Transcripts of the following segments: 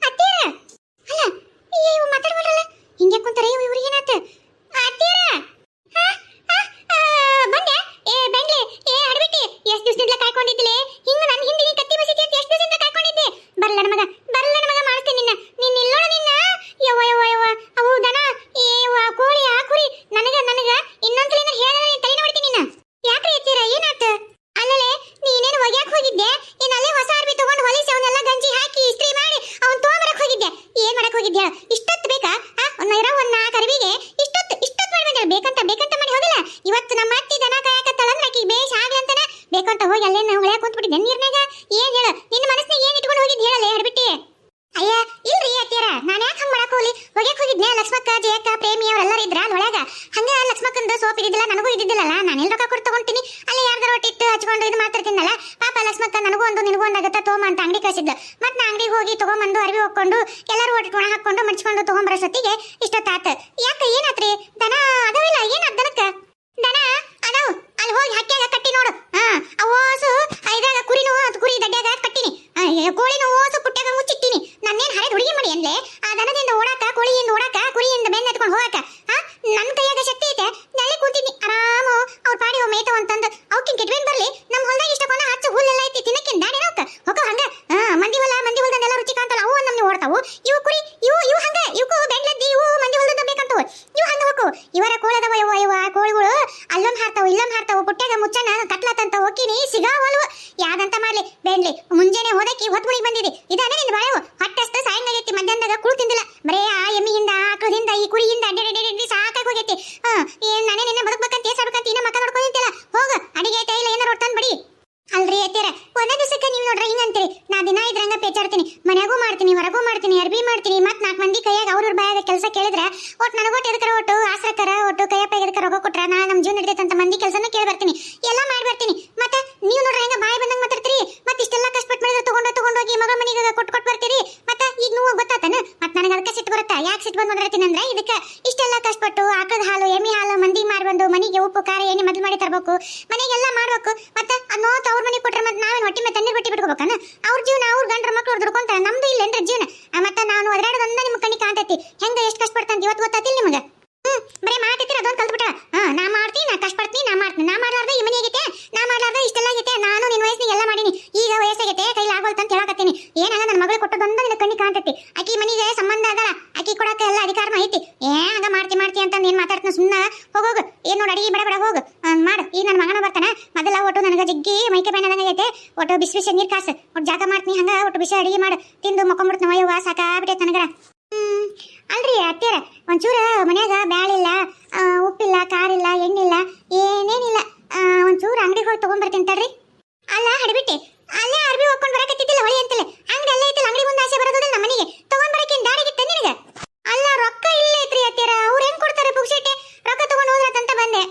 ಅತ್ತೀರ ಅಲ್ಲ ಇವು ಮಾತಾಡ್ಬಿಡ್ರಲ್ಲ ಹಿಂಗೆ ಕುಂತಾರೆ ಇವ್ರಿಗೆ ಏನಾತ ಅತ್ತೀರ ಬಂದೆ ಏ ಬೆಂಗ್ಲೆ ಏ ಅಡ್ಬಿಟ್ಟಿ ಎಷ್ಟು ದಿವಸದಿಂದ ಕಾಯ್ಕೊಂಡಿದ್ದಿಲೆ ಹಿಂಗ ನನ್ನ ಹಿಂದೆ ನೀ ಕತ್ತಿ ಬಸಿತಿ ಅಂತ ಎಷ್ಟು ದಿವಸದಿಂದ ಕಾಯ್ಕೊಂಡಿದ್ದೆ ಬರಲ್ಲ ನಮಗ ಮಾಡ್ತೇನೆ ನಿನ್ನ ಇಲ್ಲೋಣ ನಿನ್ನ ಯವ್ವ ಯವ್ವ ಯವ್ವ ಅವು ದನ ಏವ ಕೋಳಿ ಆ ಕುರಿ ನನಗ ಇನ್ನೊಂದ್ಸಲ ಏನಾರ ಹೇಳಿದ್ರೆ ನೀನು ತಲೆ ನೋಡ್ತೀನಿ ನಿನ್ನ ಯಾಕ್ರಿ ಎತ್ತೀರ ಏನಾತ ಅಲ್ಲಲೇ ನೀನೇನು ಒಗ್ಯಾಕ್ ಹೋಗಿದ್ದೆ ಇನ್ನು ಅಲ್ಲೇ ಹೊಸ ಅರ್ಬಿ ತಗೊಂಡು ಹೊಲಿಸಿ ಅವನ್ನೆಲ್ಲ ಗಂಜಿ ಹಾಕಿ ಇಸ್ತ್ರಿ ಮಾಡಿ ಅವನ್ ತೊಗೊಂಬರಕ್ ಹೋಗಿದ್ದೆ ಏನ್ ಮಾಡಕ್ ಹೋಗಿದ್ದೆ ಇಷ್ಟೊತ್ತು ಬೇಕಾ ಒಂದ್ 4 ಅರ್ಬಿಗೆ ಇಷ್ಟೊತ್ತು ಮಾಡ್ಬೇಕಲ್ಲ ಬೇಕಂತ ಮಾಡಿ ಹೋಗಲ್ಲ ಇವತ್ತು ನಮ್ಮ ಅತ್ತಿ ದನ ಕಾಯಕತ್ತಾಳಂದ್ರೆ ಆಕಿ ಬೇಷ್ ಆಗ್ಲಿ ಅಂತಾನೆ ಬೇಕಂತ ಹೋಗಿ ಅಲ್ಲೇನ ಹೊಳ್ಯಾಕ ಕುಂತ್ಬಿಟ್ಟಿದ್ದೆ ನೀರ್ನಾಗ ಏನ್ ಹೇಳ ನಿನ್ನ ಮನಸ್ನಾಗ ಏನ್ ಇಟ್ಕೊಂಡು ಹೋಗಿದ್ ಹೇಳಲ್ಲ ಹೇಳ್ಬಿಟ್ಟಿ ಅಯ್ಯ ಇಲ್ರಿ ಅತ್ತೀರ ನಾನು ಯಾಕೆ ಹಂಗ ಮಾಡಕ್ ಹೋಗ್ಲಿ ಹೊಗ್ಯಾಕ್ ಹೋಗಿದ್ನೆ ಲಕ್ಷ್ಮಕ್ಕ ಜಯಕ್ಕ ಪ್ರೇಮಿ ಅವರೆಲ್ಲರೂ ಇದ್ರ ಅಲ್ಲಿ ಒಳಗ ಹಂಗ ಲಕ್ಷ್ಮಕ್ಕಂದು ಸೋಪ್ ಇದ್ದಿದ್ದಿಲ್ಲ ನನಗೂ ಇದ್ದಿದ್ದಿಲ್ಲಲ್ಲ ನಾನು ಎಲ್ಲಿ ರೊಕ್ಕ ಕೊಟ್ಟು ತಗೊಂತೀನಿ ಅಲ್ಲಿ ಯಾರ್ದಾರ ಒಟ್ಟು ಇಟ್ಟು ಹಚ್ಕೊಂಡು ಇದು ಮಾಡ್ತಿರ್ತೀನಲ್ಲ ಪಾಪ ಲಕ್ಷ್ಮಕ್ಕ ನನಗೂ ಒಂದು ನಿನಗೂ ಒಂದು ಆಗತ್ತ ತಗೊಂಬ ಅಂತ ಅಂಗಡಿ ಕಳಿಸಿದ್ದ ಮತ್ತೆ ನಾ ಅಂಗಡಿಗೆ ಹೋಗಿ ತಗೊಂಬಂದು ಅರ್ವಿ ಹೋಗ್ಕೊಂಡು ಎಲ್ಲರೂ ಒಟ್ಟು ಒಣ ಹಾಕೊಂಡು ಮಡ್ಚ್ಕೊಂಡು ತಗೊಂಬರೋಷ್ಟೊತ್ತಿಗೆ ಇಷ್ಟೊತ್ತಾತ ಯಾಕೆ ಏನಾತ್ರಿ ದನ ಅದಾವಿಲ್ಲ ಏನಾತ್ ದನಕ್ಕ ದನ ಅದಾವು ಅಲ್ಲಿ ಹೋಗಿ ಹಕ್ಕ್ಯಾಗ ಕಟ್ಟಿ ನೋಡು ಓಸು ಇದಾಗ ಕುರಿ ದಡ್ಡ್ಯಾಗ ಕಟ್ಟಿನಿ ಕೋಳಿನ ಓಸು ಪುಟ್ಟ್ಯಾಗ ಮುಚ್ಚಿಟ್ಟಿನಿ ನನ್ನೇನು ಹರಿದ ಹುಡುಗಿ ಮಾಡಿ ಅನ್ಲೆ ಆ ದನದಿಂದ ಓಡಾಕ ಕೋಳಿಯಿಂದ ಓಡಾಕ ಕುರಿಯಿಂದ ಬೆನ್ನ ಎತ್ಕೊಂಡು ಹೋಗಾಕ ನನ್ನ ಕೈಯಾಗ ಶಕ್ತಿ ಐತೆ ನೆಲೆ ಕೂತೀನಿ ಆರಾಮ ಅವ್ರ ಪಾಡಿ ಹೋಗಿ ಮೇಯ್ತಾವ ಅಂತಂದು ಅವಕ್ಕಿನ್ ಕೆಟ್ವೇನ್ ಬರ್ಲಿ ನಮ್ಮ ಹೊಲದಾಗ ಇಷ್ಟಕೊಂಡ ಹಚ್ಚು ಹುಲ್ಲೆಲ್ಲ ಐತಿ ತಿನ್ನಕ್ಕಿನ್ ದಾಡಿ ನೋಕ ಹೊಕ್ಕ ಹಂಗ ಮಂದಿ ಹೊಲದಂದೆಲ್ಲ ರುಚಿ ಕಾಣ್ತಲ್ಲ ಅವು ನಮ್ನಿ ಓಡ್ತಾವು ಇವು ಕುರಿ ಇವು ಹಂಗ ಇವಕ್ಕೂ ಬೆಂಗ್ಲದ್ದಿ ಇವು ಮಂದಿ ಹೊಲದ ಬೇಕಂತವು ಇವು ಹಂಗ ಹೊಕ್ಕು ಇವರ ಕೋಳದವ ಇವ ಕೋಳಿಗಳು ಅಲ್ಲೊಂದು ಹಾರ್ತಾವು ಪುಟ್ಟ್ಯಾಗ ಮುಚ್ಚನ ಕಟ್ಲತ್ತಂತ ಹೋಗಿನಿ ಸಿಗಾವಲ್ವ ಯಾದಂತ ಮಾಡ್ಲಿ ಬೇಡ್ಲಿ ಮುಂಜಾನೆ ಹೋದಕ್ಕಿ ಹೊತ್ಗುಳಿಗೆ ಬಂದಿದೆ ಇದಾನೆ ನಿನ್ನ ಬಾಳೆವು ಹೊಟ್ಟೆಸ್ತ ಸಾಯಂಗಾಗೈತಿ ಮಧ್ಯಾಹ್ನದಾಗ ಕುಳು ತಿಂದಿಲ್ಲ ಬರೇ ಆ ಎಮ್ಮಿಯಿಂದ ಆಕಳದಿಂದ ಈ ಕುರಿಯಿಂದ ಅಡ್ಡಿ ಸಾಕಾಗಿ ಹೋಗೈತಿ ಏನ್ ನಾನೇ ನಿನ್ನ ಬದುಕ್ಬೇಕಂತ ಏಸಾಡ್ಬೇಕಂತ ಇನ್ನ ಮಕ್ಕ ನೋಡ್ಕೊಂಡಿಂತಿಲ್ಲ ಹೋಗ ಅಡಿಗೆ ಐತೆ ಇಲ್ಲ ಏನಾರು ಒಟ್ಟಂದ್ ಬಡಿ ಅಲ್ರಿ ಅತ್ತೀರ ಒಂದೇ ದಿವಸಕ್ಕೆ ನೀವು ನೋಡ್ರಿ ಹಿಂಗಂತೀರಿ ನಾ ದಿನ ಇದ್ರಂಗ ಪೇಚಾಡ್ತೀನಿ ಮನ್ಯಾಗೂ ಮಾಡ್ತೀನಿ ಹೊರಗೂ ಮಾಡ್ತೀನಿ ಅರ್ಬಿ ಮಾಡ್ತೀನಿ ಮತ್ 4 ಮಂದಿ ಕೈಯಾಗ ಅವ್ರ ಬಾಯಾಗ ಕೆಲಸ ಕೇಳಿದ್ರೆ ಒಟ್ಟು ನನಗೊಟ್ಟು ಎದಕರ ಒಟ್ಟು ಆಸರಕರ ಒಟ್ಟು ಕೈಯಪ್ಪ ಎದಕರ ರೊಕ್ಕ ಕೊಟ್ರ ನಾ ನಮ್ಮ ಜೀವನ ಹಿಡಿತಂತ ಮಂದಿ ಕೆಲಸನ ಕೇಳಿ ಬರ್ತೀನಿ ಎಲ್ಲ ಮಾಡಿ ಬರ್ತೀನಿ ಮತ್ತೆ ನೀವು ನೋಡ್ರಿ ಹೆಂಗ ಬಾಯಿ ಬಂದಂಗ ಮಾತಾಡ್ತೀರಿ ಮತ್ತೆ ಇಷ್ಟೆಲ್ಲ ಕಷ್ಟಪಟ್ಟು ಮಾಡಿದ್ರೆ ತಗೊಂಡೋಗಿ ಮಗಳ ಮನೆಗೆ ಕೊಟ್ಟು ಬರ್ತೀರಿ ಮತ್ತೆ ಈಗ ನೀವು ಗೊತ್ತಾತನ ಮತ್ತೆ ನನಗೆ ಅದಕ್ಕೆ ಸಿಟ್ಟು ಬರುತ್ತಾ ಯಾಕೆ ಸಿಟ್ಟು ಬಂದು ಮಾತಾಡ್ತೀನಿ ಅಂದ್ರೆ ಇದಕ್ಕೆ ಇಷ್ಟೆಲ್ಲ ಕಷ್ಟಪಟ್ಟು ಆಕಳದ ಹಾಲು ಎಮ್ಮಿ ಹಾಲು ಮಂದಿ ಮಾರ್ಬಂದು ಮನೆಗೆ ಉಪ್ಪು ಖಾರ ಎಣ್ಣೆ ಮೊದಲು ಮಾಡಿ ತರಬೇಕು ಮನೆಗೆಲ್ಲ ಮಾಡ್ಬೇಕು ಮತ್ತೆ ಅನ್ನೋತ ಅವ್ರ ಮನೆಗೆ ಕೊಟ್ರೆ ಮತ್ತೆ ನಾವೇನು ಹೊಟ್ಟೆ ಮೇಲೆ ತಣ್ಣೀರು ಬಟ್ಟಿ ಬಿಟ್ಕೋಬೇಕನ ಅವ್ರ ಜೀವನ ಅವ್ರ ಗಂಡ್ರ ಮಕ್ಕಳು ದುಡ್ಕೊಂತಾರೆ ನಮ್ದು ಇಲ್ಲೇನ್ರಿ ಜೀವನ ಮತ್ತೆ ನಾನು ಅದ್ರಾಡೋದೊಂದ ನಿಮ್ಮ ಕಣ್ಣಿ ಕಾಣ್ತೈತಿ ಹೆಂಗ ಎಷ್ಟು ಕಷ್ಟಪಡ್ತಾನೆ ಇವತ್ತು ಗೊತ್ತಾತಿಲ್ಲ ನಿಮಗೆ ಬರೀ ಮಾಡ್ತಿರ್ತೀರ ಅದೊಂದು ಕಲ್ತ್ಬಿಟ್ಟ ನಾ ಮಾಡ್ತೀನಿ ನಾ ಕಷ್ಟಪಡ್ತೀನಿ ನಾ ಮಾಡ್ತೀನಿ ನಾ ಮಾಡ್ಲಾರ್ದ ಈ ಮನೆ ಆಗೈತೆ ನಾ ಮಾಡ್ಲಾರ್ದ ಇಷ್ಟೆಲ್ಲ ಆಗೈತೆ ನಾನು ನಿನ್ನ ವಯಸ್ಸಿಗೆ ಎಲ್ಲ ಮಾಡೀನಿ ಈಗ ವಯಸ್ಸಾಗೈತೆ ಕೈಲಿ ಆಗೋಲ್ತ ಅಂತ ಹೇಳಕತ್ತೀನಿ ಏನಲ್ಲ ನನ್ನ ಮಗಳು ಕೊಟ್ಟದೊಂದ ನಿನ್ನ ಕಣ್ಣಿ ಕಾಣ್ತೈತಿ ಆಕಿ ಮನೆಗೆ ಸಂಬಂಧ ಅದಲ್ಲ ಆಕಿ ಕೊಡಕ ಎಲ್ಲ ಅಧಿಕಾರನೂ ಐತಿ ಹಂಗ ಮಾಡ್ತಿ ಅಂತ ಏನ್ ಮಾತಾಡ್ತಾನ ಸುಮ್ಮನೆ ಹೋಗೋಗ ಏನ್ ನೋಡಿ ಅಡಿಗೆ ಬಡ ಹೋಗು ಮಾಡು ಈಗ ನನ್ನ ಮಗನ ಬರ್ತಾನ ಮೊದಲ ಒಟ್ಟು ನನಗೆ ಜಗ್ಗಿ ಮೈಕೆ ಬೇನದಂಗ ಐತೆ ಒಟ್ಟು ಬಿಸಿ ನೀರ್ ಕಾಸು ಒಟ್ಟು ಜಾಗ ಮಾಡ್ತೀನಿ ಹಂಗ ಒಟ್ಟು ಬಿಸಿ ಅಡಿಗೆ ಮಾಡು ತಿಂದು ಮಕ್ಕೊಂಡ್ಬಿಡ್ತೀನಿ ಅಯ್ಯವ್ವ ಸಾಕಾಗ್ಬಿಟ್ಟೈತೆ ನನಗರ ಅಲ್ರಿ ಅತ್ತೀರ ಒಂಚೂರು ಮನ್ಯಾಗ ಬ್ಯಾಳಿಲ್ಲ ಉಪ್ಪಿಲ್ಲ ಕಾರಿಲ್ಲ ಎಣ್ಣಿಲ್ಲ ಏನೇನಿಲ್ಲ ಒಂಚೂರು ಅಂಗಡಿಗೆ ಹೋಗಿ ತಗೊಂಡ್ಬರ್ತೀನಿ ತಡ್ರಿ ಅಲ್ಲ ಹಡಿಬಿಟ್ಟೆ ಅಲ್ಲೇ ಅರ್ಬಿ ಹೋಗ್ಕೊಂಡು ಬರಕತ್ತಿದ್ದಿಲ್ಲ ಹೊಳಿ ಅಂತಲೇ ಅಂಗಡಿ ಅಲ್ಲೇ ಐತಿಲ್ಲ ಅಂಗಡಿ ಮುಂದೆ ಆಸೆ ಬರೋದಿಲ್ಲ ನಮ್ಮ ಮನೆಗೆ ತಗೊಂಡ್ಬರಕೇನು ದಾಡಿಗಿತ್ತ ನಿನಗ ಅಲ್ಲ ರೊಕ್ಕ ಇಲ್ಲೇ ಐತ್ರಿ ಅತ್ತೀರ ಅವ್ರು ಹೆಂಗ್ ಕೊಡ್ತಾರೆ ಪುಕ್ಷೇಟೆ ರೊಕ್ಕ ತಗೊಂಡು ಹೋದ್ರಂತ ಬಂದೆ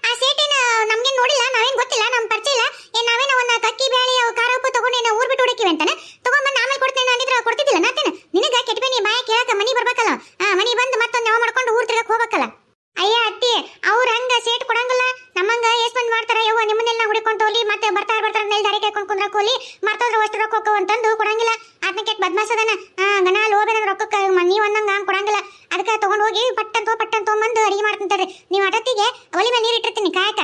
ಆ ಸೇಟೇನ ನಮ್ಗೇನು ನೋಡಿಲ್ಲ ನಾವೇನು ಗೊತ್ತಿಲ್ಲ ನಮ್ಮ ಪರಿಚಯ ಇಲ್ಲ ಏನ್ ನಾವೇನ ಒಂದು ಅಕ್ಕಿ ಬ್ಯಾಳಿ ಖಾರ ಉಪ್ಪು ತಗೊಂಡೇನ ಊರ್ ಬಿಟ್ಟು ಹುಡುಕಿವಿ ಅಂತಾನೆ ತಗೊಂಡ್ಬಂದು ಆಮೇಲೆ ಕೊಡ್ತೇನೆ ಅಂದಿದ್ರೆ ಕೊಡ್ತಿದ್ದಿಲ್ಲ ನಾತೇನ ನಿನಗ ಕೆಟ್ಬೇನಿ ಬಾಯ ಕೇಳಕ ಮನಿ ಬರ್ಬೇಕಲ್ಲ ಮನಿ ಬಂದು ಮತ್ತೊಂದು ಯಾವ ಮಾಡ್ಕೊಂಡು ಊರ್ ತಿರ್ಗಕ್ ಹೋಗ್ಬೇಕಲ್ಲ ಅಯ್ಯ ಅತ್ತಿ ಅವ್ರ ಹಂಗ ಸೇಟ್ ಕೊಡಂಗಿಲ್ಲ ನಮ್ಮಂಗ ಎಷ್ಟ್ ಮಂದಿ ಮಾಡ್ತಾರ ಯವ್ವ ನಿಮ್ಮನ್ನೆಲ್ಲ ಹುಡುಕೊಂಡು ಹೋಲಿ ಮತ್ತೆ ಬರ್ತಾರ ಮೇಲ್ ದಾರಿ ಕಾಯ್ಕೊಂಡು ಕುಂದ್ರಕ್ ಹೋಲಿ ಮರ್ತೋದ್ರ ಅಷ್ಟು ರೊಕ್ಕ ಹೋಗೋ ಅಂತಂದು ಕೊಡಂಗಿಲ್ಲ ಅದನ್ನ ಕೆಟ್ಟ ಬದ್ಮಾಸದನ ಗನ ಲೋಬೇನ ರೊಕ್ಕಕ್ಕೆ ನೀವ್ ಅಂದಂಗ ಹಂಗ ಕೊಡಂಗಿಲ್ಲ ಅದಕ್ಕೆ ತಗೊಂಡ್ ಹೋಗಿ ಪಟ್ಟನ್ ತೊಗೊಂಬಂದು ಅಡಿಗೆ ಮಾಡ್ತಿಂತಾರೆ ನೀವು ಅಟತ್ತಿಗೆ ಒಲಿ ಮೇಲೆ ನೀರು ಇಟ್ಟಿರ್ತೀನಿ ಕಾಯಕ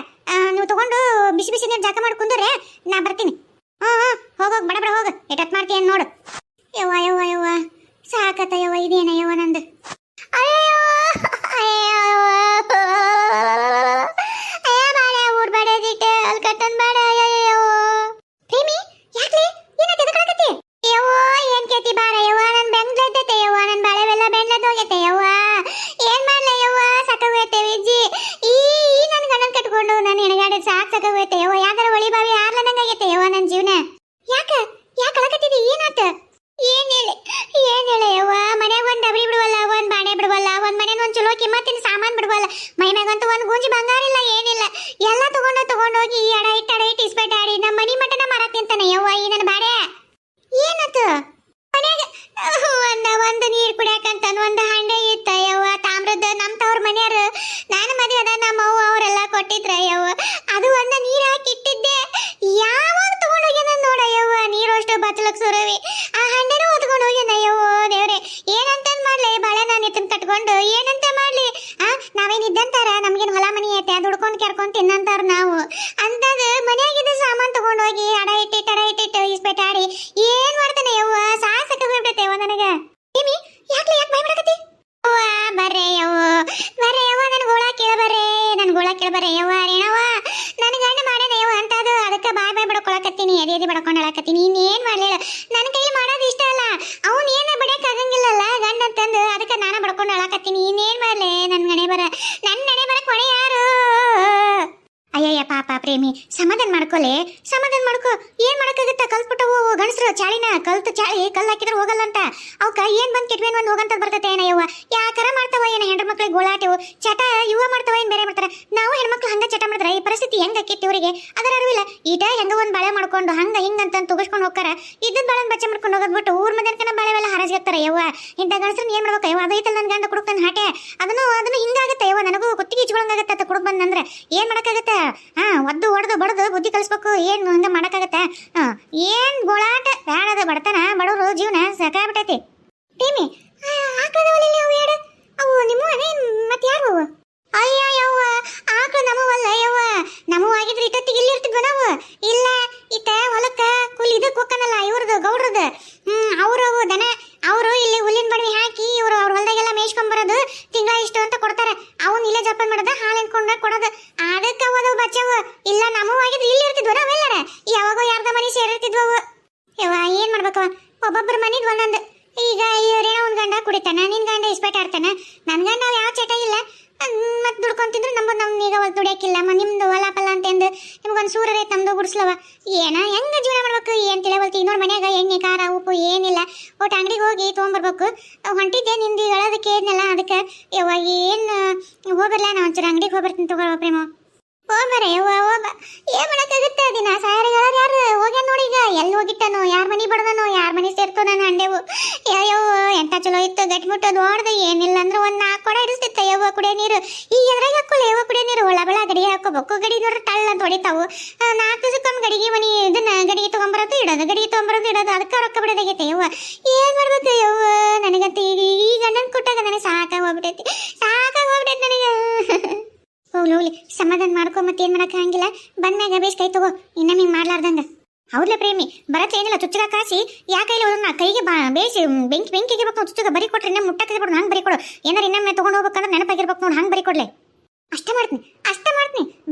ನೀವು ತಗೊಂಡು ಬಿಸಿ ನೀರು ಜಾಕ ಮಾಡಿ ಕುಂದ್ರೆ ನಾ ಬರ್ತೀನಿ ಹೋಗೋಗ್ ಬಡ ಹೋಗ ಎಟತ್ ಮಾಡ್ತೀನಿ ನೋಡು ಯವ್ವ ಸಾಕತ್ತ ಯವ್ವ ಇದೇನ ಯವ್ವ ನಂದು ಊರ್ ಬಡದಿಟ್ಟೆ ಅಲ್ಲಿ ಕಟ್ಟನ್ ಬೇಡ ಪ್ರೇಮಿ ಯಾಕ್ಲಿ ಏನಕ್ಕೆ ಎದಕ್ಕಾಗತ್ತೆ ಯವ್ವ ಏನ್ ಕೇತಿ ಬಾರ ಯವ್ವ ನನ್ ಬೆಂಗ್ಲೈತೈತೆ ಯವ್ವ ನನ್ ಬಾಳೆವೆಲ್ಲ ಬೆಂಗ್ಲದ್ ಹೋಗೈತೆ ಯವ್ವ ಏನ್ ಮಾಡ್ಲ ಯವ್ವ ಸಾಕಾಗೋಯ್ತೆ ವಿಜ್ಜಿ ಈ ನನ್ ಗಂಡನ್ ಕಟ್ಕೊಂಡು ನಾನು ಹೆಣಗಾಡಿದ್ ಸಾಕಾಗೋಯ್ತೆ ಯವ್ವ ಯಾಕಂದ್ರೆ ಹೊಳಿ ಬಾವಿ ಆರ್ಲದಂಗಾಗೈತೆ ಯವ್ವ ನನ್ ಜೀವನ ಯಾಕ ಅಳಕತ್ತಿದ್ದಿ ಏನಾತ ಏನ್ ಹೇಳ ಯವ್ವ ಮನ್ಯಾಗ ಒಂದ್ ಡಬರಿ ಬಿಡುವಲ್ಲ ಒಂದ್ ಆ ಹಣ್ಣೇನೋ ಹೊತ್ಕೊಂಡು ಹೋಗ್ಯಾನ. ಅಯ್ಯೋ ದೇವ್ರೆ, ಏನಂತ ಮಾಡ್ಲಿ ಬಾಳೆ ನಾನು ಎತ್ತನ್ ಕಟ್ಕೊಂಡು ಏನಂತ ಮಾಡ್ಲಿ? ನಾವೇನ್ ಇದ್ದಂತಾರ ನಮ್ಗೇನ್ ಹೊಲ ಮನಿ ಐತೆ ದುಡ್ಕೊಂಡ್ ಕೆರ್ಕೊಂಡ್ ತಿನ್ನಂತಾರ ನಾವು. ಅಂತದ ಮನ್ಯಾಗಿದ್ದ ಸಾಮಾನ್ ತಗೊಂಡೋಗಿ ಅಡ ಇಟ್ಟಿಟ್ಟು ಇಸ್ಪೆಟ್ಟಾಡಿ ಏನ್ ಮಾಡ್ತಾನೆ ಯವ್ವ? ಸಾಸಕ ಬಿಡ್ತೈತೆ ಯವ್ವ ನನಗ. ಯಾಕೆ ಭಯ ಮಾಡಕತ್ತಿ? ಬರ್ರೆ ಯವ್ವ, ಬರ್ರೆ ಯವ್ವ, ನನ್ ಗೋಳ ಕೇಳ ಬರ್ರೆ, ನನ್ ಗೋಳ ಕೇಳ ಬರ್ರೆ ಯವ್ವ. ರೇಣವ್ವ, ನನ್ ಗಂಡ ಮಾಡೇನ ಯವ್ವ ಅಂತದು, ಅದಕ್ಕ ಬಾಯ್ ಬಡ್ಕೊಳಕತ್ತೀನಿ, ಎದೆ ಬಡ್ಕೊಂಡ್ ಹೇಳಕತ್ತೀನಿ. ಇನ್ನೇನ್ ಮಾಡ್ಲಿಲ್ಲ, ನನ್ ಕೈಲಿ ಮಾಡೋದು ಇಷ್ಟ ಅಲ್ಲ. ಅವ್ನ್ ಏನ ಬಡಿಯಕ್ ಆಗಂಗಿಲ್ಲಲ್ಲ ಗಂಡ ಅಂತಂದು, ಅದಕ್ಕ ನಾನ ಬಡ್ಕೊಂಡ್ ಹೇಳಕತ್ತೀನಿ. ಇನ್ನೇನ್ ಮಾಡ್ಲಿ, ನನ್ ನನೆ ಬರ ಕೊನೆ ಯಾರು? ಅಯ್ಯಯ್ಯ ಪಾಪ ಪ್ರೇಮಿ, ಸಮಾಧಾನ ಮಾಡ್ಕೊಲೆ, ಸಮಾಧಾನ ಮಾಡ್ಕೊ. ಏನ್ ಮಾಡಕ್ಕಾಗತ್ತ? ಕಲ್ತ್ಬಿಟ್ಟವು ಗಣಸ್ರು ಚಾಳಿನ, ಕಲ್ತು ಚಾಳಿ ಕಲ್ ಹಾಕಿದ್ರೆ ಹೋಗಲ್ಲ ಅಂತ. ಅವಕ್ಕ ಏನ್ ಬಂದ್ ಕೆಟ್ವೇನ್ ಒಂದ್ ಹೋಗಂತ ಬರ್ತತೆ ಏನ ಯವ್ವ? ಯಾಕರ ಮಾಡ್ತಾವ ಏನ ಹೆಣ್ರ ಮಕ್ಳಿಗೆ ಗೋಳಾಟವು ಚಟ ಇವ ಮಾಡ್ತಾವ ಏನ್ ಬೇರೆ ಮಾಡ್ತಾರ? ನಾವು ಹೆಣ್ಮಕ್ಳು ಹಂಗ ಚಟ ಮಾಡಿದ್ರೆ ಈ ಪರಿಸ್ಥಿತಿ ಹೆಂಗ ಆಕೈತಿ ಇವ್ರಿಗೆ? ಅದರ ಅರಿವಿಲ್ಲ. ಈಟ ಹೆಂಗ ಒಂದ್ ಬಾಳೆ ಮಾಡ್ಕೊಂಡು ಹಂಗ ಹಿಂಗಂತ ತುಗಿಸ್ಕೊಂಡು ಹೋಗ್ತಾರ. ಇದ್ದದ್ ಬಾಳೆ ಬಚ್ಚ ಮಾಡ್ಕೊಂಡು ಹೋಗೋದ್ಬಿಟ್ಟು ಊರ್ ಮಧ್ಯಾಹ್ನ ಬಾಳೆವೆಲ್ಲ ಹರಾಜಿರ್ತಾರ ಯವ್ವ. ಇಂಥ ಗಣಸ್ರನ್ನ ಏನ್ ಮಾಡ್ಬೇಕು ಯವ್ವ? ಅದೈತಲ್ಲ ನನ್ ಗಂಡ ಕುಡುಕ್ ನನ್ ಹಾಟೆ, ಅದನ್ನು ಹಿಂಗಾಗತ್ತೆ ಯವ್ವ. ನನಗೂ ಕುತ್ತಿಗೆ ಇಚ್ಕೊಳಂಗಾಗತ್ತೆ ಅಂತ ಕುಡುಕ್ ಬಂದಂದ್ರೆ ಏನ್ ಮಾಡಕ್ಕಾಗತ್ತ? ಒದ್ದು ಹೊಡೆದು ಬಡದು ಬುದ್ಧಿ ಕಲಿಸ್ಬೇಕು. ಏನ್ ಹಂಗ ಮಾಡಕ್ಕಾಗತ್ತ? ಏನ್ ಗೋಳಾಟ ಬ್ಯಾಡದ ಬಡತನ ಬಡವರು ಜೀವನ ಸಾಕಾಗ್ಬಿಟ್ಟೈತಿ. ಟೀಮಿ ಆಕಳದವಲ್ಲಿ ಅವು ಎರಡು ಅವು ನಿಮ್ಮವನೇ ಮತ್ತೆ ಯಾರು? ಅಯ್ಯ ಯವ್ವ, ಆಕಳು ನಮ್ಮವಲ್ಲ ಯವ್ವ. ನಮ್ಮವ ಆಗಿದ್ರೆ ಇಟ್ಟೊತ್ತಿಗೆ ಇಲ್ಲಿ ಇರ್ತಿದ್ವ ನಾವು. ಇಲ್ಲ, ಇತ್ತ ಹೊಲಕ್ಕ ಕುಲ್ ಇದಕ್ಕೆ ಹೋಗ್ಕನಲ್ಲ ಇವ್ರದ್ದು ಗೌಡ್ರದ್ದು. ಅವ್ರವು ದನ ಅವರು ಇಲ್ಲಿ ಹುಲ್ಲಿನ ಬಡವಿ ಹಾಕಿ ಇವ್ರು ಅವ್ರ ಹೊಲದಾಗೆಲ್ಲ ಮೇಯ್ಸ್ಕೊಂಡ್ ಬರೋದು. ತಿಂಗಳ ಇಷ್ಟು ಅಂತ ಕೊಡ್ತಾರೆ. ಅವ್ನು ಇಲ್ಲೇ ಜಪಾನ್ ಮಾಡೋದು, ಹಾಲು ಎನ್ಕೊಂಡ ಕೊಡೋದು. ಅದಕ್ಕೆ ಅವದು ಬಚ್ಚವು. ಇಲ್ಲ ನಮ್ಮವ ಆಗಿದ್ರೆ ಇಲ್ಲಿ ಇರ್ತಿದ್ವ ನಾವೆಲ್ಲರ. ಯಾವಾಗೋ ಯಾರ್ದ ಮನೆ ಸೇರಿರ್ತಿದ್ವು. ಯವ್ವ ಏನ್ ಮಾಡ್ಬೇಕವ? ಒಬ್ಬೊಬ್ಬರ ಮನಿದ್ ಒಂದೊಂದು. ಈಗ ಇವ್ರೇನೋ ಒಂದ್ ಗಂಡ ಕುಡಿತಾನ, ನಿನ್ ಗಂಡ ಇಸ್ಪೇಟ್ ಆಡ್ತಾನ, ನನ್ ಗಂಡ ಯಾವ ಚಟ ಇಲ್ಲ. ಮತ್ ದುಡ್ಕೊಂತಿದ್ರು ನಮ್ದು ಈಗ ಹೊಲ್ ದುಡಿಯಕ್ಕಿಲ್ಲ. ನಿಮ್ದು ಹೊಲ ಪಲ್ಲ ಅಂತಂದು ನಿಮ್ಗೊಂದು ಸೂರ ರೈತ ನಮ್ದು ಗುಡಿಸ್ಲವ. ಏನ ಹೆಂಗ ಜೀವನ ಮಾಡ್ಬೇಕು ಏನ್ ತಿಳಿವಲ್ತಿ? ಇನ್ನೋರ್ ಮನ್ಯಾಗ ಎಣ್ಣೆ ಖಾರ ಉಪ್ಪು ಏನಿಲ್ಲ. ಒಟ್ಟು ಅಂಗಡಿಗೆ ಹೋಗಿ ತೊಗೊಂಬರ್ಬೇಕು. ಹೊಂಟಿದ್ದೆ ನಿಂದು ಹೇಳೋದಕ್ಕೆ ಇದ್ನಲ್ಲ, ಅದಕ್ಕೆ ಯವ್ವ ಏನ್ ಹೋಗ್ಬರ್ಲ? ನಾ ಒಂಚೂರು ಅಂಗಡಿಗೆ ಹೋಗ್ಬರ್ತೀನಿ ತಗೋ ಪ್ರೇಮ. ಹೋಗ್ಬರ ಯವ್ವ ಹೋಗ. ಏನ್ ಮಾಡಕ್ಕಾಗುತ್ತೆ? ದಿನ ಸಾಯರಿಗಾರ ಯಾರು ಹೋಗ್ಯಾನ ನೋಡಿ. ಈಗ ಎಲ್ಲಿ ಹೋಗಿಟ್ಟನೋ, ಯಾರ ಮನಿ ಬಡ್ದನೋ, ಯಾರ ಮನಿ ಸೇರ್ತೋ ನಾನು ಅಂಡೆವು. ಯವ್ವ ಎಂತ ಚಲೋ ಇತ್ತು, ಗಟ್ಟಿಮುಟ್ಟೋದು ಓಡ್ದು. ಏನಿಲ್ಲ ಅಂದ್ರೆ ಒಂದ್ 4 ಕೊಡ ಇಡಿಸ್ತಿತ್ತ ಯವ್ವ ಕುಡಿಯೋ ನೀರು. ಈಗ ಎದ್ರಾಗ ಹಾಕೋಲ್ಲ ಯವ್ವ ಕುಡಿಯೋ ನೀರು. ಒಳ ಬಳ ಗಡಿಗೆ ಹಾಕೋಬೇಕು. ಗಡಿ ನೋಡ್ರಿ ಟಳ್ಳ ಅಂತ ಹೊಡಿತಾವು. 4 ದಿವಸಕ್ಕೊಮ್ಮೆ ಗಡಿಗೆ ಮನಿ ಇದನ್ನ ಗಡಿಗೆ ತಗೊಂಬರೋದು ಇಡೋದು, ಗಡಿಗೆ ತಗೊಂಬರೋದು ಇಡೋದು. ಅದಕ್ಕೆ ರೊಕ್ಕ ಬಿಡೋದಾಗೈತೆ ಯವ್ವ. ಏನ್ ಮಾಡ್ಬೇಕು ಯವ್ವ? ನನಗಂತ ಈ ಗಂಡನ್ ಕೊಟ್ಟಾಗ ನನಗೆ ಸಾಕಾಗಿ ಹೋಗ್ಬಿಟ್ಟೈತಿ ನನಗೆ. ಹೋಗ್ಲಿ ಸಮಾಧಾನ ಮಾಡ್ಕೊ. ಮತ್ತೆ ಏನ್ ಮಾಡಕ್ ಹಂಗಿಲ್ಲ. ಬಂದ್ಮ್ಯಾಗ ಬೇಸ್ ಕೈ ತಗೋ, ಇನ್ನೊಮ್ಮೆ ಹಿಂಗ್ ಮಾಡ್ಲಾರ್ದಂಗ. ಹೌದ್ಲ ಪ್ರೇಮಿ, ಬರತ್ ಏನಿಲ್ಲ ಚುಚ್ಚಗ ಕಾಸಿ ಯಾ ಕೈಲಿ ಹೋದನ್ನ ಕೈಗೆ ಬೇಸಿ ಬೆಂಕಿಗೆ ಬೇಕು. ಚುಚ್ಚಗ ಬರಿ ಕೊಟ್ರೆ ಇನ್ನೂ ಮುಟ್ಟಕ್ಕೆ ಬಿಡು. ಹಂಗೆ ಬರಿ ಕೊಡು. ಏನಾರ ಇನ್ನೊಮ್ಮೆ ತಗೊಂಡು ಹೋಗ್ಬೇಕಂದ್ರೆ ನೆನಪಾಗಿರ್ಬೇಕು ನೋಡಿ. ಹಂಗೆ ಬರಿ ಕೊಡ್ಲೆ. ಅಷ್ಟೇ ಮಾಡ್ತೀನಿ.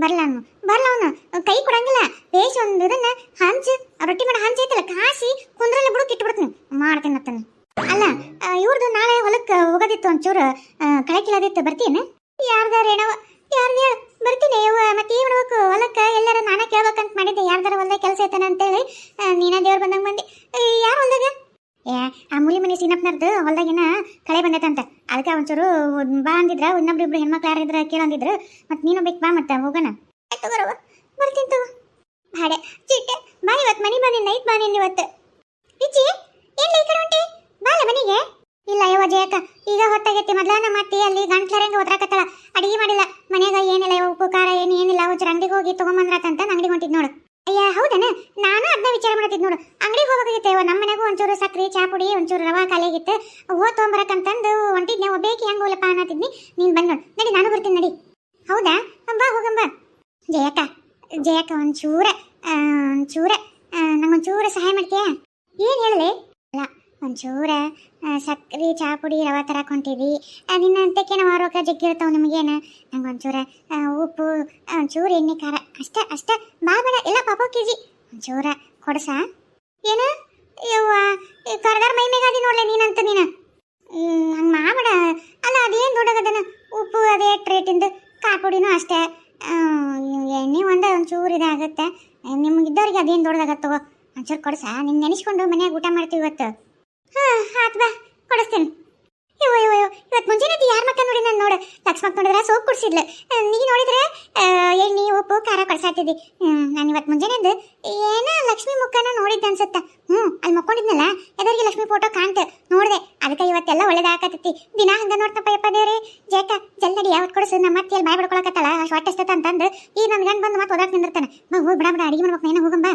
ಬರ್ಲ ಅವನು ಕೈ ಕೊಡಂಗಿಲ್ಲ. ಬೇಸಿ ಒಂದು ಇದನ್ನ ಹಂಚು ರೊಟ್ಟಿ ಮಾಡಿ ಹಂಚು ಐತಲ್ಲ ಕಾಸಿ ಕುಂದ್ರಲ್ಲ ಬಿಡು, ಕಿಟ್ಬಿಡ್ತೀನಿ. ಮಾಡ್ತೀನಿ ಅತ್ತನ. ಅಲ್ಲ ಇವ್ರದ್ದು ನಾಳೆ ಹೊಲಕ್ಕೆ ಹೋಗೋದಿತ್ತು, ಒಂಚೂರು ಕಳೆ ಕಿಲದಿತ್ತು. ಬರ್ತೀನಿ. ಯಾರ್ದಾರ ಏನವ ಯಾರ್ದ ಬರ್ತೀನಿ ಯವ್ವ. ಮತ್ತೆ ಏನ್ ಮಾಡ್ಬೇಕು? ಹೊಲಕ್ಕ ಎಲ್ಲಾರ ನಾನ ಕೇಳ್ಬೇಕಂತ ಮಾಡಿದ್ದೆ. ಯಾರ್ದಾರ ಹೊಲ್ದಾಗ ಕೆಲಸ ಐತನ ಅಂತೇಳಿ ನೀನ ದೇವ್ರ ಬಂದಂಗ ಬಂದಿ. ಯಾರ ಹೊಲ್ದಾಗ? ಆ ಮೂಲಿ ಮನೆ ಸೀನಪ್ಪನರ್ದು ಹೊಲ್ದಾಗಿನ ಕಳೆ ಬಂದೈತಂತ. ಅದಕ್ಕೆ ಒಂಚೂರು ಬಾ ಅಂದಿದ್ರ. ಇನ್ನೊಬ್ರಿಬ್ರು ಹೆಣ್ಮಕ್ಳು ಯಾರಿದ್ರ ಕೇಳಂದಿದ್ರು. ಮತ್ತೆ ನೀನು ಬೇಕು ಬಾ, ಮತ್ತೆ ಹೋಗೋಣ. ತಗೋರವ ಬರ್ತೀನಿ ತಗೋ. ಹಾಡೆ ಚಿಟ್ಟೆ ಬಾ, ಇವತ್ತು ಮನಿ ಬನ್ನಿ, ನೈಟ್ ಬಾ ನೀನು ಇವತ್ತು. ಪಿಚ್ಚಿ ಏನ್ ಈ ಕಡೆ ಹೊಂಟಿ? ಬಾಲ ಮನಿಗೆ. ಇಲ್ಲ ಯವ್ವ ಜಯಕ್ಕ, ಈಗ ಹೊತ್ತಾಗೈತಿ. ಮೊದ್ಲಾನ ಮತ್ತೆ ಅಲ್ಲಿ ಗಂಟ್ಲರಂಗ ಒದ್ರಾಕತ್ತಳ. ಅಡಿಗೆ ಮಾಡಿಲ್ಲ ಮನ್ಯಾಗ. ಏನಿಲ್ಲ ಉಪ್ಪು ಖಾರ ಏನಿಲ್ಲ. ಒಂಚೂರು ಅಂಗಡಿಗೆ ಹೋಗಿ ತಗೊಂಬಂದ್ರಾತಂತ ಅಂಗಡಿಗೆ ಹೊಂಟಿದ್ ನೋಡು. ಅಯ್ಯ ಹೌದನ? ನಾನು ಅದನ್ನ ವಿಚಾರ ಮಾಡತ್ತಿದ್ ನೋಡು. ಅಂಗಡಿಗೆ ಹೋಗಬೇಕಾಗಿತ್ತೆ ಯವ್ವ. ನಮ್ಮ ಮನ್ಯಾಗೂ ಒಂಚೂರು ಸಕ್ರಿ ಚಾ ಪುಡಿ ಒಂಚೂರು ರವಾ ಖಾಲಿಯಾಗಿತ್ತು. ಹೋಗಿ ತಗೊಂಬರಕಂತಂದು ಹೊಂಟಿದ್ನೆ. ಒಬ್ಬೇಕಿ ಹೆಂಗ ಹೋಲಪ್ಪ ಅನ್ನತ್ತಿದ್ನಿ. ನೀನ್ ಬಂದ್ ನೋಡು. ನಡಿ ನಾನು ಬರ್ತೀನಿ ನಡಿ. ಹೌದಾ? ಬಾ ಹೋಗಂಬ. ಜಯಕ್ಕ ಒಂಚೂರ ನಂಗೊಂಚೂರ ಸಹಾಯ ಮಾಡ್ತೀಯ? ಏನ್ ಹೇಳಲೆ? ಅಲ್ಲ ಒಂಚೂರ ಸಕ್ರಿ ಚಾ ಪುಡಿ ರವಾ ತರಕ್ ಹೊಂಟಿದ್ವಿ. ನಿನ್ನ ಅಂತಕ್ಕೆ ನಾವು ರೊಕ್ಕ ಜಗ್ಗಿ ಇರ್ತಾವ ನಿಮಗೇನ. ನಂಗೆ ಒಂಚೂರ ಉಪ್ಪು ಒಂಚೂರು ಎಣ್ಣೆ ಖಾರ ಅಷ್ಟ ಬಾ ಬೇಡ. ಎಲ್ಲ ಪಾಪ ಕೆಜಿ ಒಂಚೂರ ಕೊಡ್ಸ. ಏನ ಯವ್ವ ಕರ್ದಾರ ಮೈ ಮೇಗಾದಿ ನೋಡ್ಲೆ ನೀನಂತ. ನೀನು ಹಂಗೆ ಮಾಡಬೇಡ. ಅಲ್ಲ ಅದೇನು ದೊಡ್ಡಗದನ ಉಪ್ಪು ಅದೇ ರೇಟಿಂದು, ಖಾರ ಪುಡಿನೂ ಅಷ್ಟೇ. ಎಣ್ಣೆ ಒಂಚೂರು ಇದಾಗತ್ತೆ. ನಿಮ್ಗಿದ್ದವ್ರಿಗೆ ಅದೇನು ದೊಡ್ಡದಾಗತ್ತೋ. ಒಂಚೂರು ಕೊಡ್ಸ. ನಿನ್ನ ನೆನೆಸ್ಕೊಂಡು ಮನ್ಯಾಗ ಊಟ ಮಾಡ್ತೀವಿ ಇವತ್ತು. ಆತ್ ಬಾ ಕೊಡಿಸ್ತೇನೆ. ಇವತ್ತು ಮುಂಜಾನೆ ಯಾರ ಮಕ್ಕ ನೋಡಿ ನಾನು ನೋಡ. ಲಕ್ಷ್ಮಕ್ಕ ನೋಡಿದ್ರೆ ಸೋಪ್ ಕುಡಿಸಿದ್ಲು. ನೀ ನೋಡಿದ್ರೆ ಎಣ್ಣೆ ಉಪ್ಪು ಖಾರ ಕೊಡ್ಸಾತಿದ್ದಿ. ನಾನು ಇವತ್ತು ಮುಂಜಾನೆದ್ದು ಏನೋ ಲಕ್ಷ್ಮಿ ಮುಖನ ನೋಡಿದ್ದೆ ಅನ್ಸುತ್ತ. ಅಲ್ಲಿ ಮಕ್ಕೊಂಡಿದ್ನಲ್ಲ, ಎದರಿಗೆ ಲಕ್ಷ್ಮಿ ಫೋಟೋ ಕಾಣ್ತ ನೋಡಿದೆ. ಅದಕ್ಕೆ ಇವತ್ತೆಲ್ಲ ಒಳ್ಳೇದಾಗತ್ತೈತಿ. ದಿನ ಹಂಗ ನೋಡ್ತಪ್ಪ ಯಪ್ಪ ದೇವ್ರಿ. ಜೇಕ ಜಲ್ದಿ ಯಾವತ್ತು ಕೊಡಿಸು. ನಮ್ಮ ಮತ್ತೆ ಅಲ್ಲಿ ಬಾಯ್ ಬಿಡ್ಕೊಳಕತ್ತಲ್ಲ ಹೊಟ್ಟೆಸ್ತತ ಅಂತಂದು ಈಗ ನನ್ನ ಗಂಡು ಬಂದು ಮತ್ತೆ ಓದಾಕ್ ನಿಂದಿರ್ತಾನೆ. ಹೋಗಿ ಬಿಡ ಅಡಿಗೆ ಮಾಡ್ಬೇಕು. ಏನೋ ಹೋಗಂಬ.